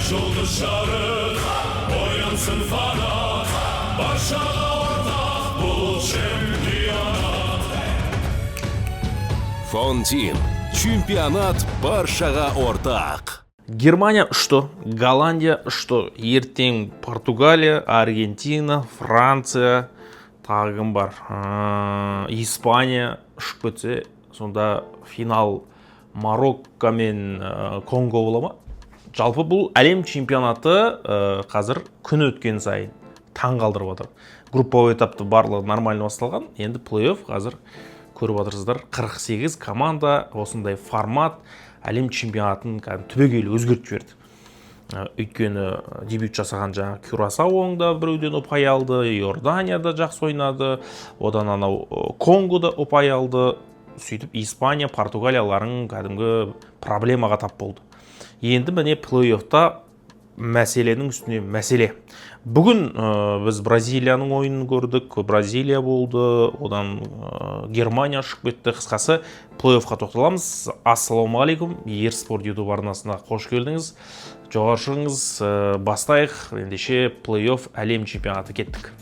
Жұлдыз жарық оянсын фанат, баршаға ортақ бұл чемпионат. Фонтин. Чемпионат баршаға ортақ. Германия ұшты, Голландия ұшты, ертең Португалия, Аргентина, Франция, тағым бар, Испания ұшып кетсе, сонда финал Марокко мен Конго бола ма? Жалпы бұл әлем чемпионаты қазір күн өткен сайын таң қалдырып отыр. Групповой этапты барлығы нормально басталған, енді плей-офф қазір көріп отырсыздар. 48 команда, осындай формат әлем чемпионатын түбегейлі өзгертіп жіберді. Өйткені дебют жасаған жаңа Кюрасаоңда біреуден ұпай алды, Иорданияда жақсы ойнады, одан анау Конгода ұпай алды. Сөйтіп Испания, Португалияларың кәдімгі проблемаға тап болды. Енді міне плей-оффта мәселенің үстіне мәселе. Бүгін біз Бразилияның ойынын көрдік, Бразилия болды, одан Германия ұшып кетті. Қысқасы плей-оффқа тоқталамыз. Ассалаумағалейкум, Ерспорт YouTube арнасына қош келдіңіз. Жоғары шығыңыз, бастайық. Ендеше плей-офф әлем чемпионаты кеттік.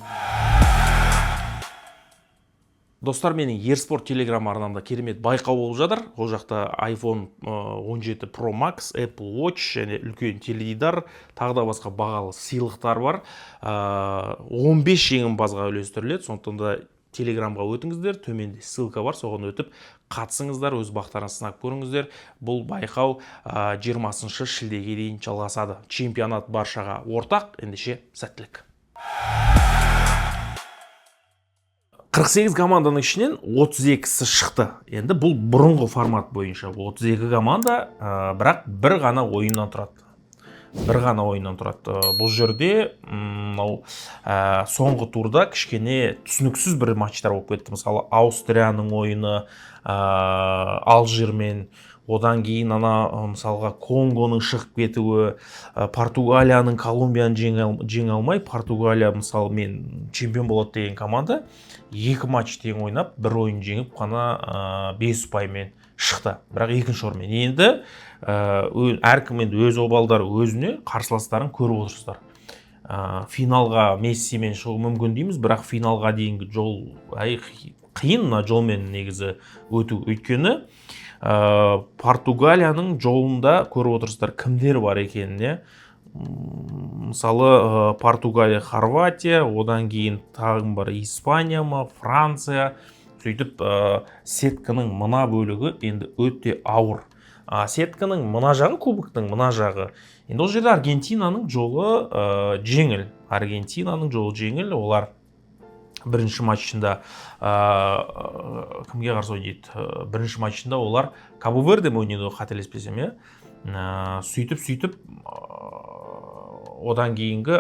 Достар, менің Ерспорт телеграм арнамда керемет байқау болып жатыр. Ол жақта iPhone 17 Pro Max, Apple Watch және үлкен теледидар, тағы да басқа бағалы сыйлықтар бар. 15 жеңімпазға үлестіріледі. Сондықтан да телеграмға өтіңіздер, төменде ссылка бар, соған өтіп қатысыңыздар, өз бақтарыңызды сынап көріңіздер. Бұл байқау 20 шілдеге дейін жалғасады. Чемпионат баршаға ортақ, ендеше сәттілік. 48 команданың ішінен 32-сі шықты. Енді бұл бұрынғы формат бойынша. 32 команда, бірақ бір ғана ойыннан тұрады. Бұл жерде соңғы турда кішкене түсініксіз бір матчтар болып кетті. Мысалы, Аустрияның ойыны, Алжирмен, одан кейін мысалға Конгоның шығып кетуі, Португалияның Колумбияны жеңе алмай, Португалия мысалы мен чемпион болады деген команда 2 матч тең ойнап, бір ойын жеңіп қана 5 ұпаймен шықты. Бірақ екінші орынмен. Енді әркім енді өз обалдары өзіне қарсыластарын көріп отырсыздар. Финалға Мессимен шығу мүмкін дейміз, бірақ финалға дейінгі жол қиын, жолмен негізі өту. Өйткені Португалияның жолында көріп отырсыздар кімдер бар екеніне. Мысалы, Португалия, Хорватия, одан кейін тағым бар Испания ма, Франция. Сөйтіп, сетканың мына бөлігі енді өте ауыр. Сетканың мына жағы, кубоктың мына жағы. Енді ол жерде Аргентинаның жолы жеңіл. Олар бірінші матчында кімге қарсы ойнайды? Бірінші матчында олар Кабо Верде ойнайды, қателеспесем, сөйтіп одан кейінгі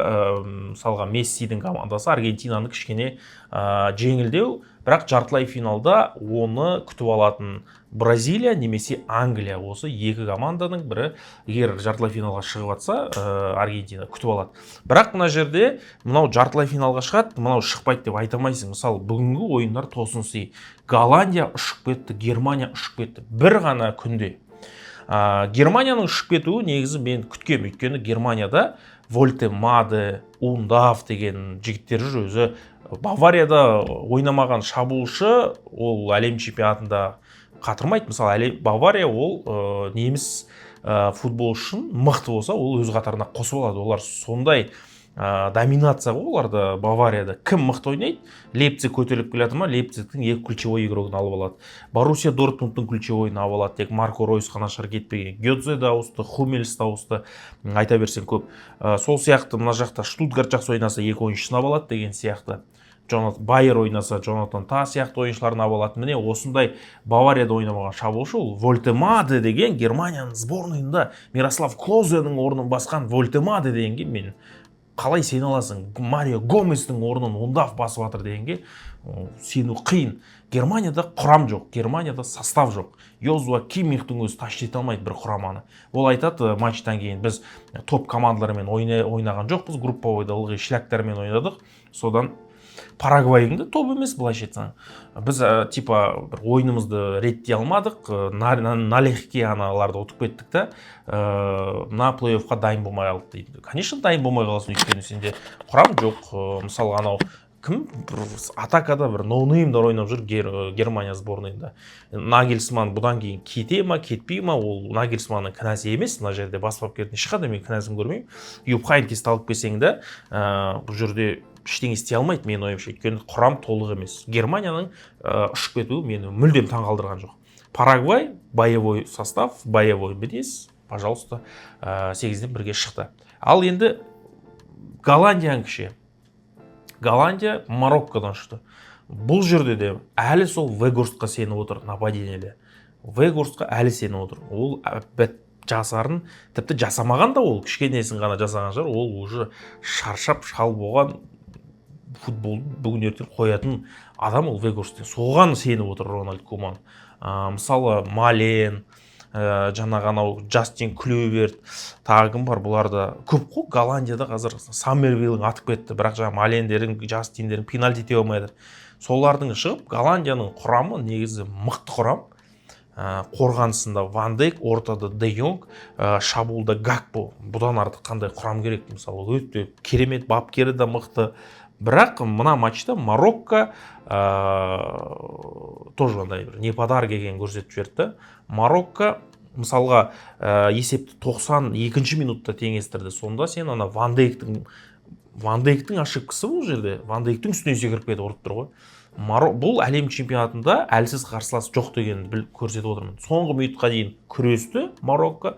мысалға Мессидің командасы Аргентинаны кішкене жеңілдеу, бірақ жартылай финалда оны күтіп алатын Бразилия немесе Англия. Осы екі команданың бірі, егер жартылай финалға шығып атса, Аргентина күтіп алады. Бірақ мына жерде мынау жартылай финалға шығады, мынау шықпайды деп айтамайсың. Мысалы, бүгінгі ойындар тосын сый. Голландия ұшып кетті, Германия ұшып кетті. Бір ғана күнде. Германияның ұшып кетуі негізі мен күткем, өйткені Германияда Вольтемаде, Ундав деген жігіттер жүр. Өзі Баварияда ойнамаған шабуылшы ол әлем чемпионатында қатырмайды. Мысалы, Бавария ол неміс футболшын мықты болса, ол өз қатарына қосып алады. Олар сондай доминация оларда Баварияда. Кім мықты ойнайды? Лейпциг көтеріліп келеді ма? Лейпцигтің 2 ключевой игрогын алып алады. Боруссия Дортмундтың ключевойын алып алады. Тек Марко Ройс қана шығар кетпеген. Гёдзе да ауысты, Хумельс да ауысты. Айта берсең көп. Сол сияқты мына жақта Штутгарт жақсы ойнаса 2 ойыншыны алып алады деген сияқты. Байер ойнаса Джонатан Та сияқты ойыншыларын алып алады. Міне осындай Баварияда ойнамаған шабуылшы ол Вольтемаде деген Германияның сборныйында Мирослав Клозенің орнын басқан Вольтемаде дегенге мен қалай сен аласың? Марио Гоместің орнын Ундав басып жатыр дегенге сену қиын. Германияда құрам жоқ, Германияда состав жоқ. Йозуа Киммихтің өзі тащи алмайды бір құраманы. Ол айтады, матчтан кейін біз топ командалармен ойнаған жоқпыз, групповойда ылғи шляктармен ойнадық. Содан Парагвайдың да топ емес былайша айтсаң. Біз типа бір ойынымызды реттей алмадық, налегке аналарды ұтып кеттік та, мына плей-оффқа дайын болмай қалдық дейді. Конечно, дайын болмай қаласың, өйткені сенде құрам жоқ. Мысалы анау кім атакада бір ноунеймдар ойнап жүр Германия сборныйында. Нагельсман бұдан кейін кете ма, кетпей ма, ол Нагельсманның кінәсі емес. Мына жерде бас бапкердің ешқандай мен кінәсін көрмеймін. Юп Хайнкесті алып келсең де, бұл жерде ештеңе істей алмайды менің ойымша, өйткені құрам толық емес. Германияның ұшып кетуі мені мүлдем таңғалдырған жоқ. Парагвай боевой состав, боевой бітес, пожалуйста, 8-ден 1-ге шықты. Ал енді Голландияның кіші. Голландия Мароккодан шықты. Бұл жерде де әлі сол Вегорстқа сеніп отыр нападениеде. Вегорстқа әлі сеніп отыр. Ол жасарын тіпті жасамаған да, ол кішкенесін ғана жасаған шығар. Ол уже шаршап шал болған футбол бүгін ертең қоятын адам ол Вегорст. Соған сеніп отыр Рональд Куман. Мысалы Мален, жаңағы анау Джастин Клюверт, тағы кім бар, бұларда көп қой. Голландияда қазір Саммервиллің атып кетті, бірақ жаңағы Малендерің, Джастиндерің пенальти тие алмайды. Солардың шығып, Голландияның құрамы негізі мықты құрам. Қорғанысында Ван Дейк, ортада Де Йонг, шабуылда Гакпо. Бұдан артық қандай құрам керек? Мысалы, өте керемет, бапкері де мықты. Бірақ мына матчта Марокко тоже андай бір не подарок екенін көрсетіп жіберді. Марокко мысалға есепті 92-ші минутта теңестірді. Сонда сен ана Ван Дейктің ошибкасы бұл жерде. Ван Дейктің үстінен секіріп кетіп ұрып тұр ғой. Бұл әлем чемпионатында әлсіз қарсылас жоқ дегенді көрсетіп отырмын. Соңғы минутқа дейін күресті Марокко,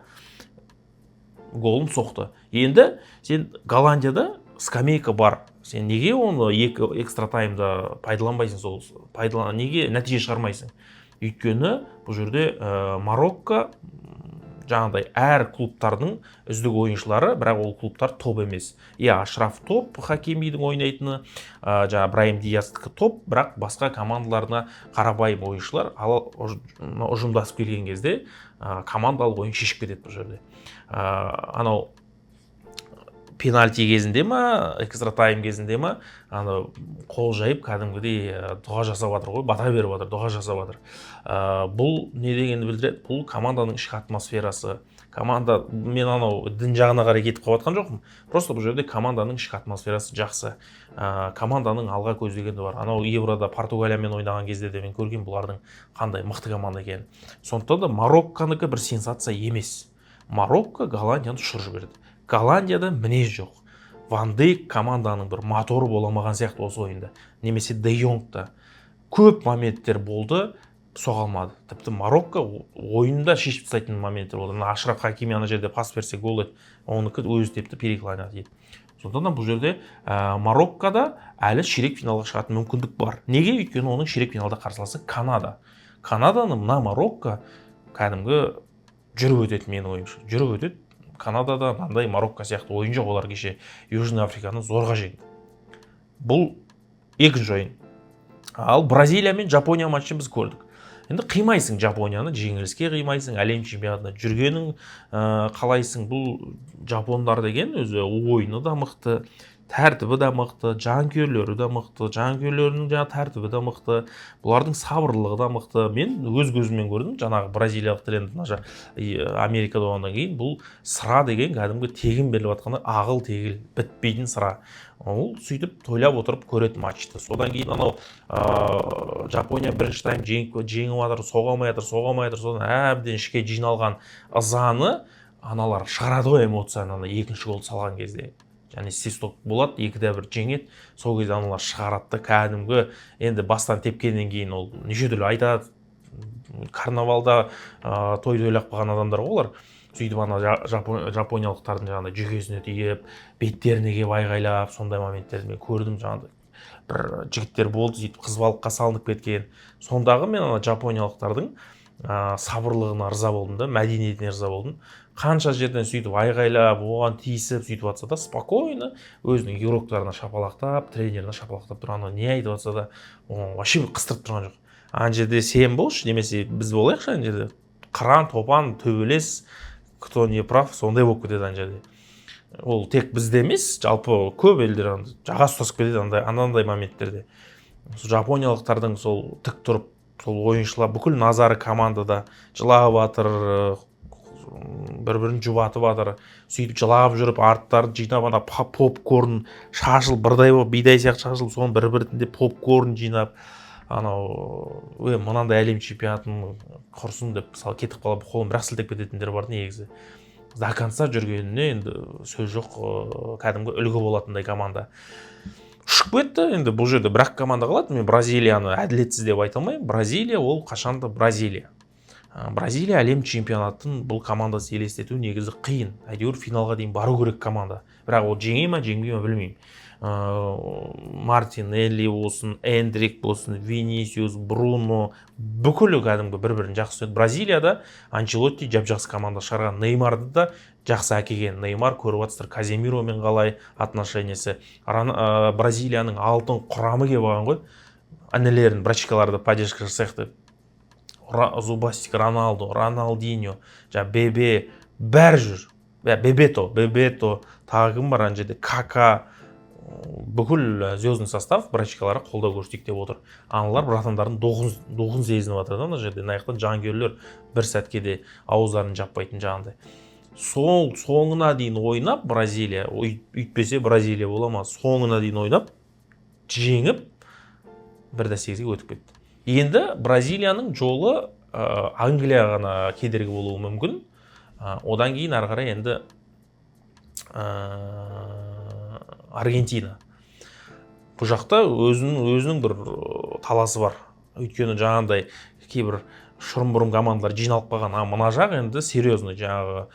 голын соқты. Енді сен Голландияда скамейка бар. Сен неге оны экстра таймда пайдаланбайсың, неге нәтиже шығармайсың? Өйткені бұл жерде Марокко жаңағыдай әр клубтардың үздік ойыншылары, бірақ ол клубтар топ емес. Ашраф топ, Хакимидің ойнайтыны, жаңа Брайм Диастікі топ, бірақ басқа командаларына қарабайым ойыншылар ұжымдасып келген кезде командалық ойын шешіп кетеді бұл жерде. Анау пенальти кезінде ма, экстра тайм кезінде ма, қол жайып кәдімгідей дұға жасап жатыр ғой, бата беріп жатыр, дұға жасап жатыр. Бұл не дегенді білдіреді? Бұл команданың ішкі атмосферасы. Команда, мен анау дін жағына қарай кетіп қалып жатқан жоқпын. Просто бұл жерде команданың ішкі атмосферасы жақсы. Команданың алға көздегені бар. Анау Еврода Португалиямен ойнаған кезде де мен көрген бұлардың қандай мықты команда екенін. Сондықтан да Марокконікі бір сенсация емес. Марокко Голландияны ұшырып жіберді. Голландияда мінез жоқ. Ван Дейк команданың бір моторы боламаған сияқты осы ойында. Немесе Де Йонгта көп моменттер болды, соға алмады. Тіпті Марокко ойында шешіп тастайтын моменттер болды. Ашраф Хакими ана жерде пас берсе гол еді, оныкі өзі тепті перекланады дейді. Сондықтан бұл жерде Мароккода әлі ширек финалға шығатын мүмкіндік бар. Неге? Өйткені оның ширек финалда қарсыласы Канада. Канаданы мына Марокко кәдімгі жүріп өтеді менің ойымша. Жүріп өтеді. Канадада мынандай Марокко сияқты ойын жоқ, олар кеше Южный Африканы зорға жеңді. Бұл екінші ойын. Ал Бразилия мен Жапония матчын біз көрдік. Енді қимайсың Жапонияны, жеңіліске қимайсың, әлем чемпионатында жүргенің қалайсың. Бұл жапондар деген өзі ойыны да мықты, тәртібі да мықты, жанкүйерлері де мықты, жанкүйерлерінің жаңа тәртібі де мықты, бұлардың сабырлығы да мықты. Мен өз көзіммен көрдім, жаңағы бразилиялық тренер Америкада болғаннан кейін бұл сыра деген кәдімгі тегін беріліп жатқанда ағыл тегіл бітпейтін сыра. Ол сөйтіп тойлап отырып көретін матчты. Содан кейін анау Жапония бірінші тайм жеңіп жатыр, соға алмай жатыр, содан әбден ішке жиналған ызаны аналар шығарады ғой, эмоцияны екінші гол салған кезде. Және свисток болады, 2-1 жеңеді, сол кезде аналар шығарады, кәдімгі енді бастан тепкеннен кейін ол неше түрлі айтады. Карнавалда той тойлап қалған адамдар олар. Сөйтіп ана жапониялықтардың жаңағыдай жүгесіне тиіп, беттеріне келіп айғайлап, сондай моменттерді мен көрдім. Жаңағыдай бір жігіттер болды, сөйтіп қызбалыққа салынып кеткен. Сондағы мен ана жапониялықтардың сабырлығына ырза болдым да, мәдениетіне ырза болдым. Қанша жерден сөйтіп айғайлап, оған тиісіп сөйтіп жатса да, спокойно өзінің игроктарына шапалақтап, тренеріне шапалақтап тұрғанда не айтып жатса да, вообще қыстырып тұрған жоқ. Ана жерде сен болшы, немесе біз болайықшы, ана жерде қыран, топан, төбелес, кто не прав, сондай болып кетеді ана жерде. ол тек бізде емес, жалпы көп елдер жаға ұстасып кетеді анандай моменттерде. Жапониялықтардың сол тік тұрып, сол ойыншылар бүкіл назары командада, жылап жатыр, бір-бірін жұбатып жатыр, сөйтіп жылап жүріп, арттарын жинап, ана попкорн шашылып, бірдай болып, бидай сияқты шашылып, соны бір-бірінде попкорн жинап, анау мынандай әлем чемпионатын құрсын деп мысалы кетіп қалып қолын бірақ сілтеп кететіндер бар негізі. До конца жүргеніне енді сөз жоқ, кәдімгі үлгі болатындай команда. Ұшып кетті, енді бұл жерде бір-ақ команда қалады. Мен Бразилияны әділетсіз деп айта алмаймын. Бразилия ол қашанда Бразилия. Бразилия әлем чемпионатын бұл командасы елестету негізі қиын. Әйтеуір финалға дейін бару керек команда. Бірақ ол жеңе ме, жеңбей ме білмеймін. Мартинелли болсын, Эндрик болсын, Винисиус, Бруно, бүкілі кәдімгі бір-бірін жақсы түсінеді. Бразилияда Анчелотти жап-жақсы команда шығарған. Неймарды да жақсы әкелген. Неймар көріп жатсыздар, Каземиромен қалай отношениесі. Бразилияның алтын құрамы келіп алған ғой. Анелерін, брачкаларды поддержка жасайық деп. Зубастик, Роналдо, Роналдиньо, Бебе, бәрі жүр. Бебето, тағы кім бар ана жерде, Кака, бүкіл звездный состав брачкалары қолдау көрсетейік деп отыр. Аналар братандарын доғын сезініп жатыр да, ана жерде. Наяқтан жанкүйерлер бір сәтке де ауыздарын жаппайтын жағындай. Соңына дейін ойнап Бразилия, үйтпесе Бразилия бола ма, соңына дейін ойнап, жеңіп, 1-8-ге өтіп кетті. Енді Бразилияның жолы Англия ғана кедергі болуы мүмкін. Одан кейін ары қарай енді Аргентина. Бұл жақта өзінің бір таласы бар. Өйткені жаңағындай кейбір шұрым-бұрым командалар жиналып қалған. Мына жақ енді серьезный, жаңағы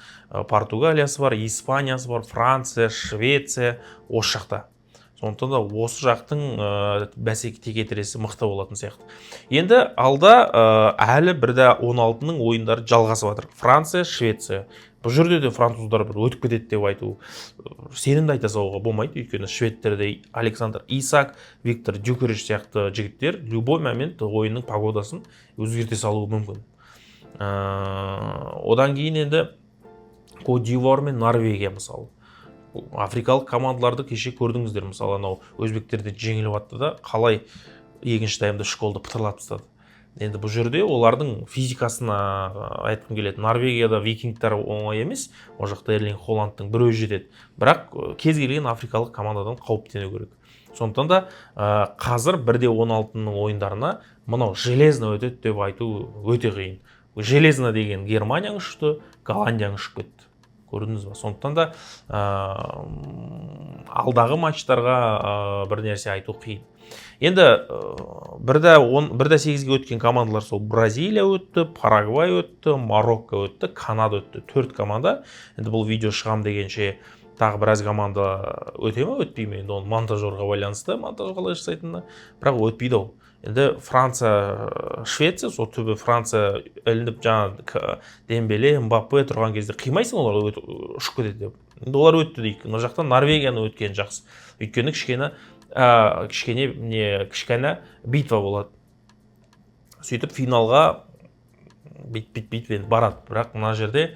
Португалиясы бар, Испаниясы бар, Франция, Швеция, осы жақта. Сондықтан да осы жақтың бәсеке текетіресі мықты болатын сияқты. Енді алда әлі 1-16-ның ойындары жалғасып жатыр. Франция, Швеция. Бұл жерде де француздар бір өтіп кетеді деп айту сенімді айта салуға болмайды. Өйткені шведтерде Александр Исак, Виктор Дюкериш сияқты жігіттер любой момент ойынның погодасын өзгерте салуы мүмкін. Одан кейін енді Кот д'Ивуар мен Норвегия мысалы. Африкалық командаларды кеше көрдіңіздер, мысалы анау өзбектерден жеңіліп атты да, қалай екінші таймда 3 голды пытырлатып тастады. Енді бұл жерде олардың физикасына айтқым келеді. Норвегияда викингтар оңай емес, ол жақта Эрлинг Холландтың бір өзі жетеді. Бірақ кез келген африкалық командадан қауіптену керек. Сондықтан да қазір 1-16-ның ойындарына мынау железно өтеді деп айту өте қиын. Железно деген Германияң ұшты, Голландияң ұшып кетті. Көрдіңіз ба? Сондықтан да алдағы матчтарға бір нәрсе айту қиын. Енді 1-8-ге өткен командалар сол Бразилия өтті, Парагвай өтті, Марокко өтті, Канада өтті. 4 команда. Енді бұл видео шығам дегенше тағы біраз команда өте ме, өтпей ме? Енді оны монтажерға байланысты, монтаж қалай жасайтынына, бірақ өтпейді ол. Енді Франция, Швеция, сол түбі Франция ілініп жаңа Дембеле, Мбаппе тұрған кезде қимайсың олар ұшып кетеді деп. Енді олар өтті дейік. Мына жақтан Норвегияны өткен жақсы. Өйткені кішкене битва болады. Сөйтіп финалға бит барады. Бірақ мына жерде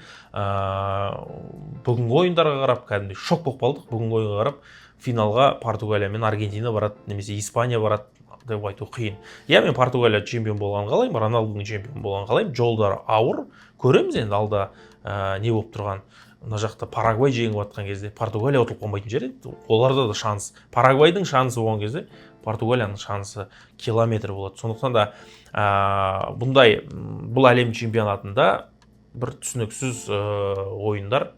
бүгінгі ойындарға қарап, кәдімгідей шок болып қалдық. Бүгінгі ойынға қарап финалға Португалия мен Аргентина барады, немесе Испания барады деп айту қиын. Мен Португалия чемпион болған қалаймын, Роналдудың чемпион болған қалаймын. Жолдары ауыр. Көреміз енді алда не болып тұрған. Мына жақта Парагвай жеңіп жатқан кезде Португалия ұтылып қалмайтын жер еді. Оларда да шанс. Парагвайдың шансы болған кезде Португалияның шансы километр болады. Сондықтан да бұл әлем чемпионатында бір түсініксіз ойындар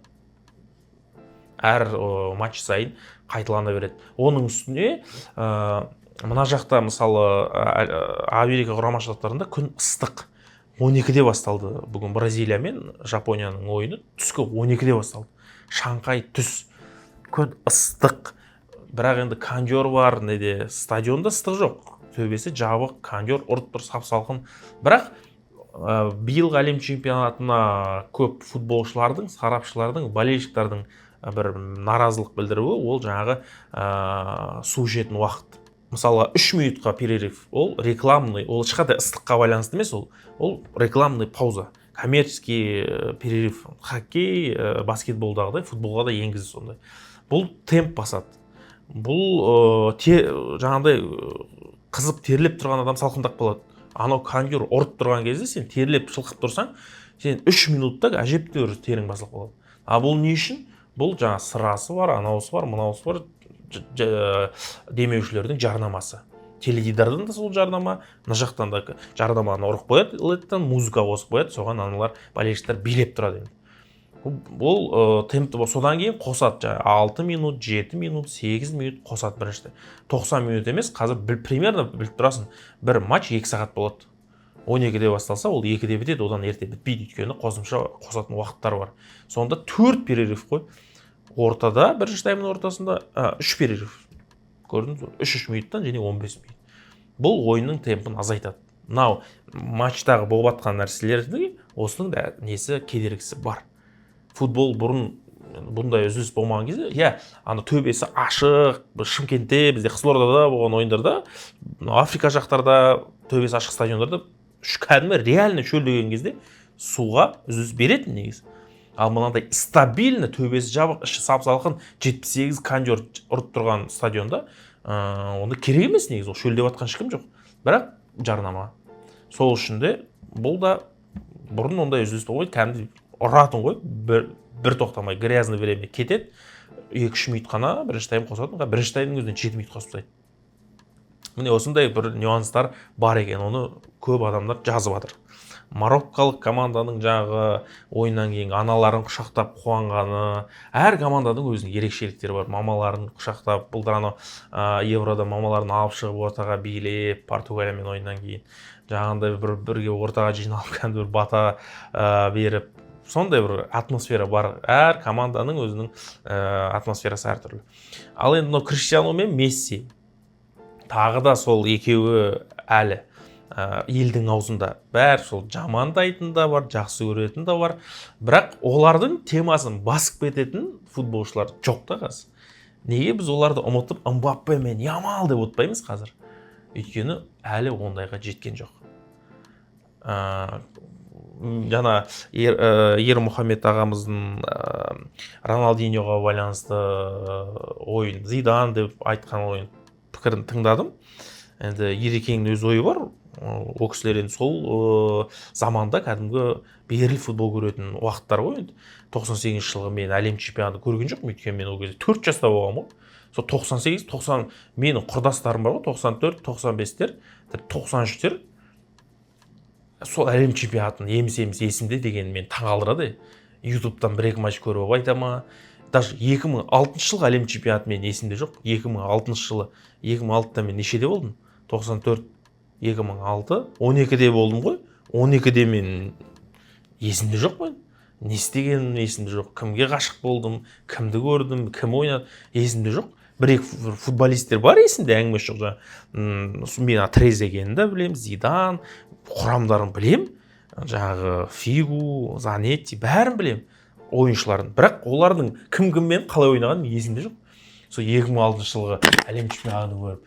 әр матч сайын қайталана береді. Оның үстіне мына жақта мысалы Америка құрама штаттарында күн ыстық. 12-де басталды. Бүгін Бразилия мен Жапонияның ойыны түскі 12-де басталды. Шанхай түс. Күн ыстық. Бірақ енді кондер бар, стадионда ыстық жоқ. Төбесі жабық, кондер ұрып тұр, сап-салқын. Бірақ биыл әлем чемпионатына көп футболшылардың, сарапшылардың, болельщиктардың бір наразылық білдіруі, ол жаңағы су ішетін уақыт. Мысалы 3 минутқа перерыв, ол рекламный, ол ешқандай ыстыққа байланысты емес, ол рекламный пауза. коммерческий перерыв хоккей, баскетболдағыдай футболға да енгізді сондай. Бұл темп басады. Бұл жаңағыдай қызып терлеп тұрған адам салқындап қалады. Анау кондер ұрып тұрған кезде сен терлеп шылқып тұрсаң, сен 3 минутта әжептәуір терің басылып қалады. А бұл не үшін? Бұл жаңа сырасы бар, анаусы бар, мынаусы бар, демеушілердің жарнамасы. Теледидардан да сол жарнама, мына жақтан да жарнаманы ұрып қояды, леттен музыка қосып қояды, соған аналар болельшіктер билеп тұрады. Бұл темпті содан кейін қосады, 6 минут, 7 минут, 8 минут қосады біріншті. 90 минут емес, қазір примерно біліп тұрасың, бір матч 2 сағат болады. 12-де басталса, ол 2-де бітеді, одан ерте бітпейді, өйткені қосымша қосатын уақыттар бар. Сонда 4 перерыв қой. Ортада, бірінші таймның ортасында 3 перерыв. Көрдіңіз бе? 3 минуттан және 15 минут. Бұл ойынның темпін азайтады. Мынау матчтағы болып жатқан нәрселердің осының да несі кедергісі бар. Футбол бұрын бұндай үзіліс болмаған кезде, ана төбесі ашық, Шымкентте, бізде Қызылордада болған ойындарда, Африка жақтарда, төбесі ашық стадиондарда кәдімгі реально шөл деген кезде суға үзіліс беретін негізі. Ал мынандай стабильно төбесі жабық, іші сап-салқын 78 кондер ұрып тұрған стадионда онда керек емес негізі, ол шөлдеп жатқан ешкім жоқ. Бірақ жарнама. Сол үшін де бұл да бұрын ондай үзіліс болмайды, кәдімгі ұратын ғой, бір тоқтамай грязный время кетеді, 2-3 минут қана бірінші тайм қосатын, бірінші таймның өзінен 7 минут қосып тастайды. Міне осындай бір нюанстар бар екен, оны көп адамдар жазып жатыр. Мароккалық команданың жағы ойыннан кейін аналарын құшақтап қуанғаны, әр команданың өзінің ерекшеліктері бар. Мамаларын құшақтап, бұлдар Еврода мамаларын алып шығып ортаға билеп, Португалиямен ойыннан кейін жаңағындай бірге ортаға жиналып кәдімгі бір бата беріп, сондай бір атмосфера бар. Әр команданың өзінің атмосферасы әртүрлі. Ал енді Криштиану мен Месси тағы да сол екеуі әлі елдің аузында. Бәр сол жамандайтын да бар, жақсы көретін да бар. Бірақ олардың темасын басып кететін футболшылар жоқ та қазір. Неге біз оларды ұмытып, Мбаппе мен Ямал деп отпаймыз қазір? Өйткені әлі ондайға жеткен жоқ. Жана Ермұхамед ағамыздың Роналдиньоға байланысты ойын, Зидан деп айтқан ойын пікірін тыңдадым. Енді Ерекеңнің өз ойы бар. О кісілер енді сол заманда кәдімгі беріл футбол көретін уақыттар ғой. 98 жылғы мен әлем чемпионаты көрген жоқпын, өйткені мен ол кезде 4 жаста болғанмын ғой. Сол 98, 90 менің құрдастарым бар ғой, 94, 95-тер, 93-тер. Сол әлем чемпионатын еміс-еміс есімде деген мен таңғалдырады. YouTube'дан бір-екі матч көріп айтама. Даже 2006 жылғы әлем чемпионаты мен есімде жоқ. 2006 жылы, 2006-та мен нешеде болдым? 94, 2006, 12-де болдым ғой. 12-де мен есімде жоқ мен. Не істегенім есімде жоқ. Кімге ғашық болдым, кімді көрдім, кім ойнады, есімде жоқ. Бір-екі футболисттер бар есімде, әңгіме жоқ. Мен Трезегенді білем, Зидан, құрамдарын білем. Жаңағы Фигу, Занетти, бәрін білем ойыншыларын. Бірақ олардың кім-кіммен қалай ойнағанын есімде жоқ. Сол 2006 жылғы әлем чемпионатын көріп,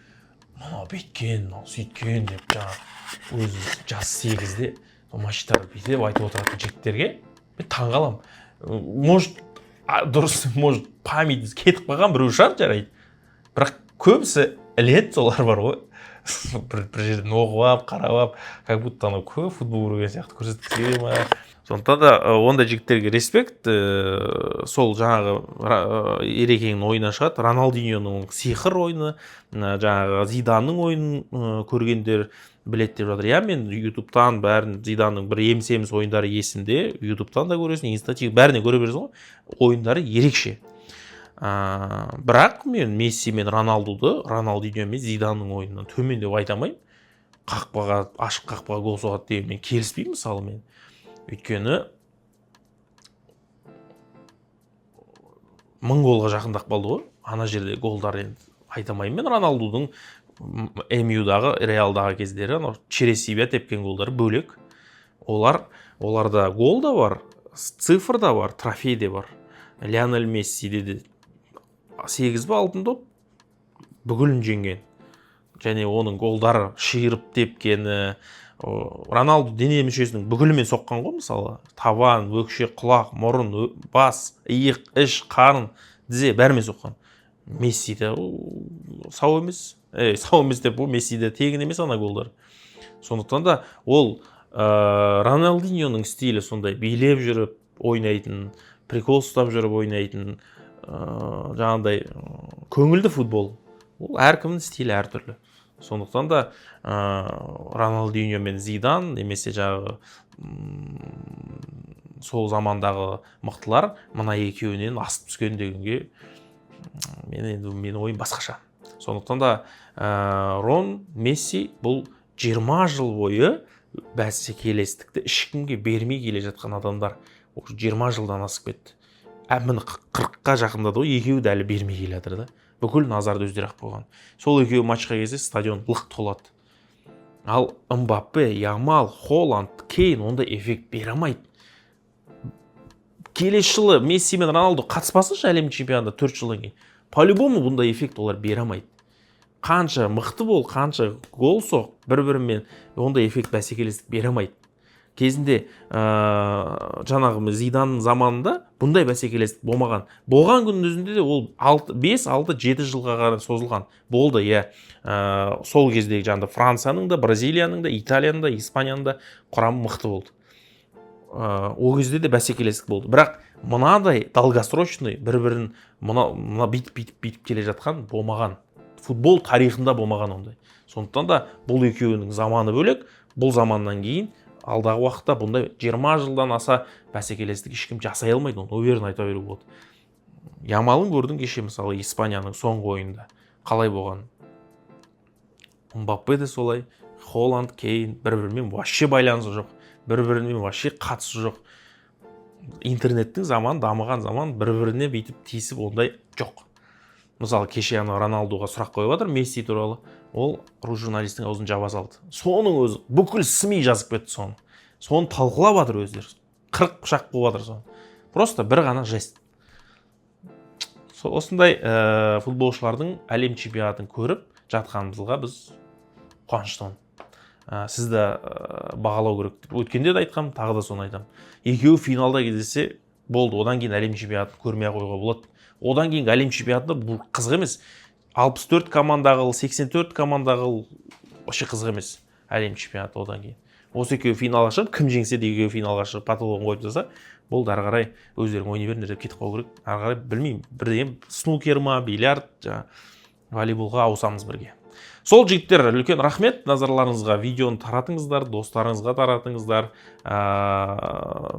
мынау бүйткен, мынау сөйткен деп жаңағы өзі жас 8-де матчтарды бүйтіп айтып отыратын жігіттерге мен таңғаламын. Может, дұрыс, может, памятіміз кетіп қалған біреу шығар, жарайды. Бірақ көбісі іледі, солар бар ғой. Бір жерден оқып, қарап, как будто анау көп футбол көрген сияқты көрсеткісі ма. Сондықтан да ондай жігіттерге респект. Сол жаңағы Ерекеңнің ойынан шығады. Роналдиньоның сиқыр ойыны, жаңағы Зиданның ойынын көргендер білет деп жатыр. Мен YouTube'тан бәрін Зиданның бір еміс-еміс ойындары есімде. YouTube'тан да көресің, Инстатив бәріне көре бересің ғой. Ойындары ерекше. Бірақ мен Месси мен Роналдиньо мен Зиданның ойынынан төмен деп айтамаймын. Қақпаға, ашық қақпаға гол соғады деп мен келіспеймін мысалы мен. Өйткені 1000 голға жақындап қалды ғой. Ана жерде голдар енді айтамаймын мен. Роналдудың МЮ-дағы, Реалдағы кездері Чересибия тепкен голдары бөлек. Оларда гол да бар, цифр да бар, трофей де бар. Лионель Мессиде де 8 ба алтын доп бүкілін жеңген. Және оның голдары шиырып тепкені, Роналду дене мүшесінің бүкілімен соққан ғой, мысалы табан, өкше, құлақ, мұрын, бас, иық, іш, қарын, тізе бәрімен соққан. Мессиде сау емес, сау емес деп, бұл Мессиде тегін емес ана голдар. Сондықтан да ол Роналдиньоның стилі сондай билеп жүріп ойнайтын, прикол ұстап жүріп ойнайтын, жаңағындай көңілді футбол. Ол әркімнің стилі әртүрлі. Сондықтан да Роналдиньо мен Зидан немесе жаңағы сол замандағы мықтылар мына екеуінен асып түскен дегенге менің ойым басқаша. Сондықтан да Рон, Месси бұл 20 жыл бойы бәсекелестікті ешкімге бермей келе жатқан адамдар. 20 жылдан асып кетті. Міне 40-қа жақындады ғой, екеуі де әлі бермей келе жатыр да. Бүкіл назарды өздері-ақ болған. Сол екеуі матчқа келсе стадион лық толады. Ал Мбаппе, Ямал, Холланд, Кейн ондай эффект бере алмайды. Келесі жылы Месси мен Роналду қатыспасыншы әлем чемпионатында 4 жылдан кейін. По-любому бұндай эффект олар бере алмайды. Қанша мықты бол, қанша гол соқ, бір-бірімен ондай эффект бәсекелестік бере алмайды. Кезінде жаңағы Зиданның заманында бұндай бәсекелестік болмаған. Болған күннің өзінде де ол 5-6-7 жылға қарай созылған. Болды, сол кездегі жаңағы Францияның да, Бразилияның да, Италияның да, Испанияның да құрамы мықты болды. Ол кезде де бәсекелестік болды. Бірақ мынадай долгосрочный бір-бірін мына битіп келе жатқан болмаған. Футбол тарихында болмаған ондай. Сондықтан да бұл екеуінің заманы бөлек, бұл заманнан кейін алдағы уақытта бұндай 20 жылдан аса бәсекелестік ешкім жасай алмайды, оны уверен айта беру болады. Ямалын көрдің кеше мысалы Испанияның соңғы ойында қалай болған. Мбаппе де солай, Холланд, Кейн бір-бірімен вообще байланысы жоқ, бір-бірімен вообще қатысы жоқ. Интернеттің заманы, дамыған заман бір-біріне бүйтіп тиісіп ондай жоқ. Мысалы кеше Роналдуға сұрақ қойып жатыр Месси туралы. Ол журналистің аузын жаба салды. Соның өзі бүкіл СМИ жазып кетті соны. Соны талқылап жатыр өздері. 40 құшақ болып жатыр соны. Просто бір ғана жест. Осындай футболшылардың әлем чемпионатын көріп жатқанымызға біз қуаныштымын. Сізді бағалау керек. Өткенде де айтқам, тағы да соны айтам. Екеуі финалда кездессе болды. Одан кейін әлем чемпионатын көрмей қоюға болады. Одан кейін әлем чемпионатында бұл қызық емес. 64 командағы, 84 командағы вообще қызық емес әлем чемпионаты одан кейін. Осы екеуі финалға шығып, кім жеңсе де екеуі финалға шығып патологын қойып тастаса, бұл ары қарай өздерің ойнай беріңдер деп кетіп қалу керек. Ары қарай білмеймін, бірдеңе снукер ма, бильярд, волейболға ауысамыз бірге. Сол жігіттер, үлкен рахмет назарларыңызға. Видеоны таратыңыздар, достарыңызға таратыңыздар,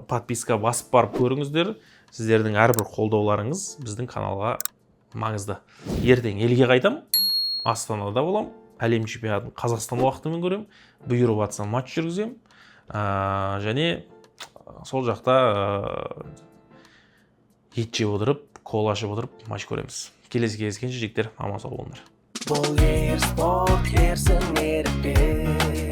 подписка басып барып көріңіздер. Сіздердің әрбір қолдауларыңыз біздің каналға маңызды. Ертең елге қайтам, Астанада болам, әлем чемпионатын Қазақстан уақытымен көрем, бұйырып жатса матч жүргізем, және сол жақта ет жеп отырып, кола ішіп отырып матч көреміз. Келесі кездескенше жігіттер, аман сау болыңдар. Бұл спорт ерсің ерікпен.